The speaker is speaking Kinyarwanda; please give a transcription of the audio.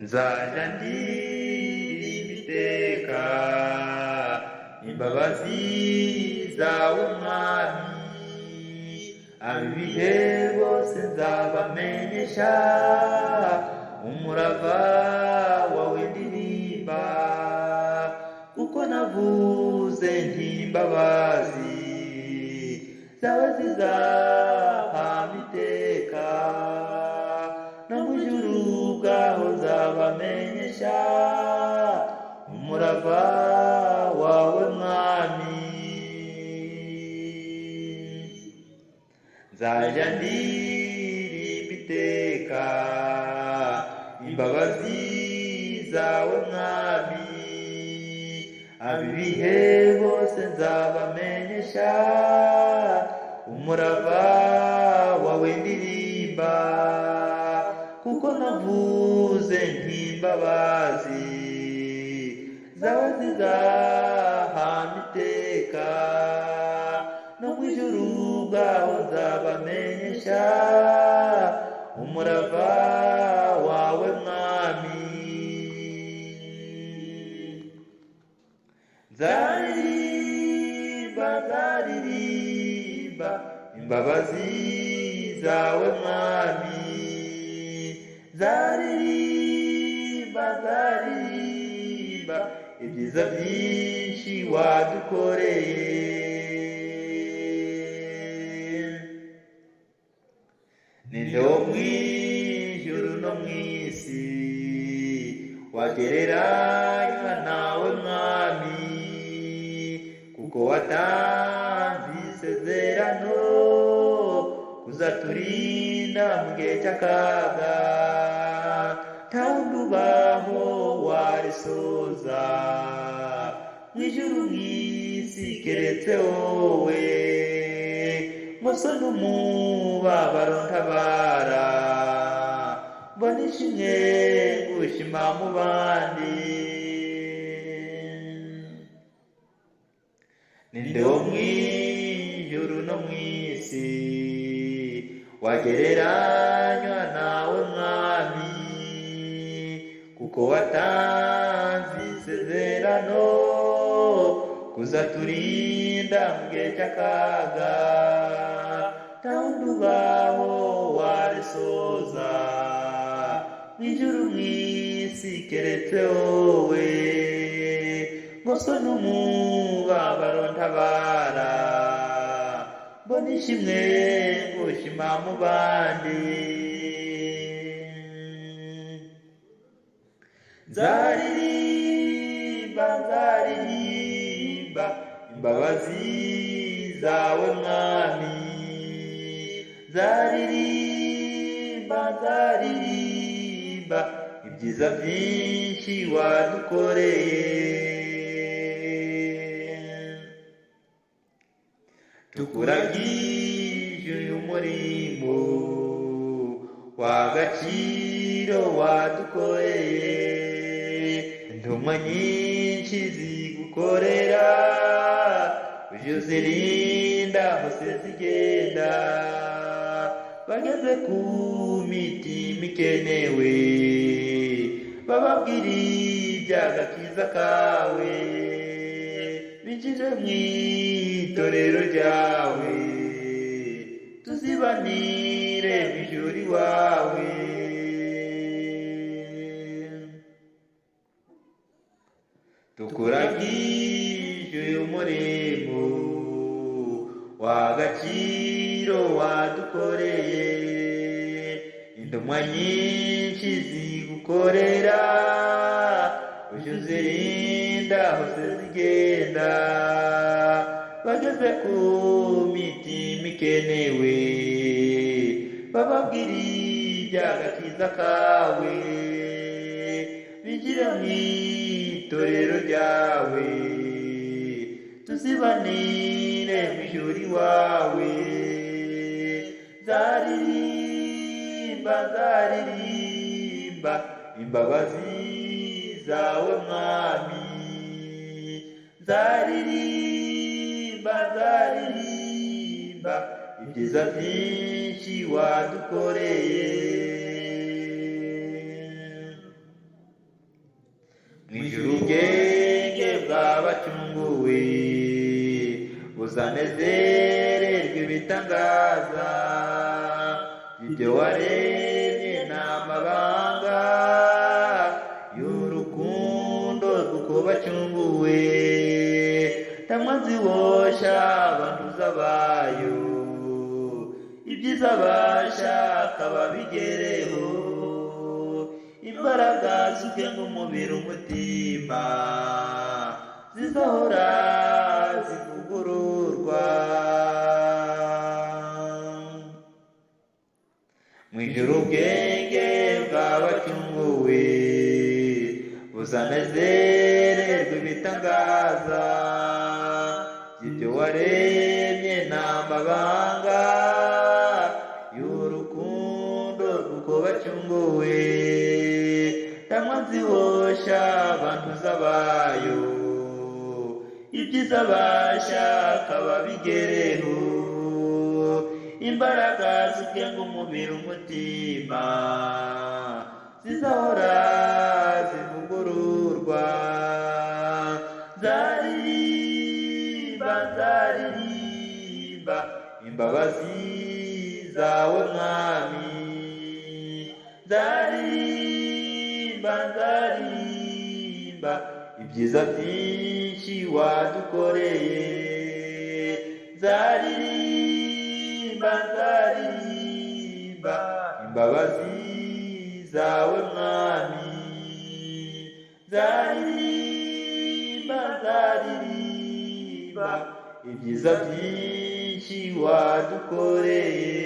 nzajya ndirimba iteka imbabazi zawe mwami, ab'ibihe bose nzabamenyesha umurava wawe ndirimba, kuko navuze nti imbabazi zawe zizahama iteka, no mu ijuru bwaho nzabamenyesha umurava wawe mwami. Nzajya ndirimba iteka imbabazi zawe mwami, ab'ibihe bose nzabamenyesha umurava wawe ndirimba, kuko navuze nti imbabazi zawe zizahama iteka, no mu ijuru bwaho nzabamenyesha umurava wawe mwami. Nzaririmba nzaririmba imbabazi zawe mwami, nzaririmba nzaririmba ibyiza byinshi wadukoreye. Ninde wo mw'ijuru no mw'isi wagereranywa nawe mwami, kuko watanze isezerano kuzaturinda mu gihe cy'akaga, nta wundi ubaho warisoza mw'ijuru mw'isi keretse wowe, muso n'umubabaro ntabara, mbona ishimwe gushima mu bandi. Ninde wo mw'ijuru no mw'isi wagereranywa nawe mwami, kuko watanze isezerano kuzaturinda mu gihe cy'akaga, nta wundi ubaho warisoza mw'ijuru mw'isi keretse wowe, muso n'umubabaro ntabara, mbona ishimwe gushima mu bandi. Nzaririmba nzaririmba imbabazi zawe mwami, nzaririmba nzaririmba ibyiza byinshi wadukoreye. Tukuragije uyu murimo w'agaciro wadukoreye, intumwa nyinshi zigukorera uje uzirinda hose zigenda, bageze ku mitima ikenewe bababwira iby'agakiza kawe, binjire mu itorero ryawe tuzibanire mu ijuru iwawe. Tukuragije uyu murimo w'agaciro wadukoreye, intumwa nyinshi zigukorera uje uzirinda hose zigenda, bageze ku mitima ikenewe bababwira iby'agakiza kawe, binjire mu itorero ryawe tuzibanire mu ijuru iwawe. Nzaririmba nzaririmba imbabazi zawe mwami, nzaririmba nzaririmba ibyiza byinshi wadukoreye. Mwijuru ubwenge bw'abacunguwe buzanezererwa ibitangaza ibyo waremye n'amabanga y'urukundo rw'uko bacunguwe. Tamwanzi wosha abantu zabayo ibyiza bashaka babigereho. Imbaraga zigenga umubiri umutima zizahora zivugururwa. Mwijuru ubwenge bw'abacunguwe buzanezererwa ibitangaza ibyo waremye n'amabanga y'urukundo rw'uko bacunguwe. Tamwanzi wosha abantu zabayo ibyiza bashaka babigereho. Imbaraga zigenga umubiri umutima zizahora zivugururwa. Nzaririmba nzaririmba imbabazi zawe mwami. Nzaririmba nzaririmba ibyiza byinshi wadukoreye. Nzaririmba nzaririmba imbabazi zawe mwami. Nzaririmba nzaririmba ibyiza byinshi wadukoreye.